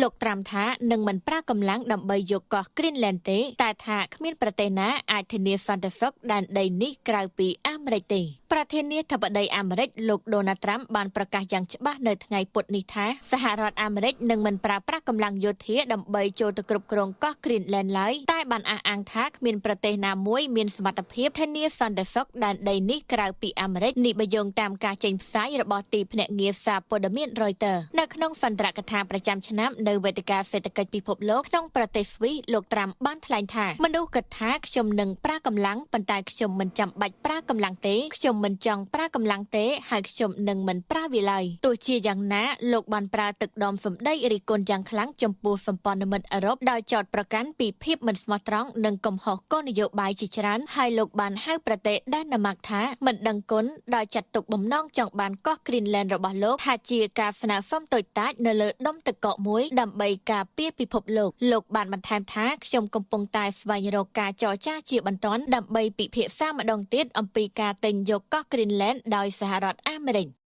លោកត្រាំថានឹងមិនប្រើកម្លាំងដើម្បីយកកោះ Greenland ទេតែថាគ្មានប្រទេសណាអាចធានាសន្តិសុខដែនដីនេះក្រៅពីអាមេរិកទេប្រធានាធិបតីអាមេរិកលោក Donald Trump បានប្រកាសយ៉ាងច្បាស់នៅថ្ងៃពុធនេះថាសហរដ្ឋអាមេរិកនឹងមិនប្រើប្រាស់កម្លាំងយោធាដើម្បីចូលទៅគ្រប់គ្រងកោះ Greenland ឡើយតែបានអះអាងថាគ្មានប្រទេសណាមួយមានសមត្ថភាពធានាសន្តិសុខដែនដីនេះក្រៅពីអាមេរិកនេះបើយោងតាមការចេញផ្សាយរបស់ទីភ្នាក់ងារសារព័ត៌មាន Reuters នៅក្នុងសន្ទរកថាប្រចាំឆ្នាំនៅវេទិកាសេដ្ឋកិច្ចពិភពលោកក្នុងប្រទេសស្វីសលោកត្រាំបានថ្លែងថាមនុស្សគិតថាខ្ញុំនឹងប្រើកម្លាំងប៉ុន្តែខ្ញុំមិនចាំបាច់ប្រើកម្លាំងទេខ្ញុំមិនចង់ប្រើកម្លាំងទេហើយខ្ញុំនឹងមិនប្រើវាឡើយទោះជាយ៉ាងណាលោកបានប្រើទឹកដមសម្ដីរិះគន់យ៉ាងខ្លាំងចំពោះសម្ព័ន្ធមិត្តអឺរ៉ុបដោយចោទប្រកាន់ពីភាពមិនស្មោះត្រង់និងកំហុសគោលនយោបាយជាច្រើនហើយលោកបានហៅប្រទេសដែនណាម៉ាកថាមិនដឹងគុណដោយចាត់ទុកបំណងចង់បានកោះ Greenland របស់លោកថាជាការស្នើសុំតូចតាចនៅលើដុំទឹកកកមួយដើម្បីការពារពិភពលោកបានបន្ថែមថាខ្ញុំកំពុងតែស្វែងរកការចរចាជាបន្ទាន់ដើម្បីពិភាក្សាម្ដងទៀតអំពីការទិញយកកោះ Greenland ដោយសហរដ្ឋអាមេរិក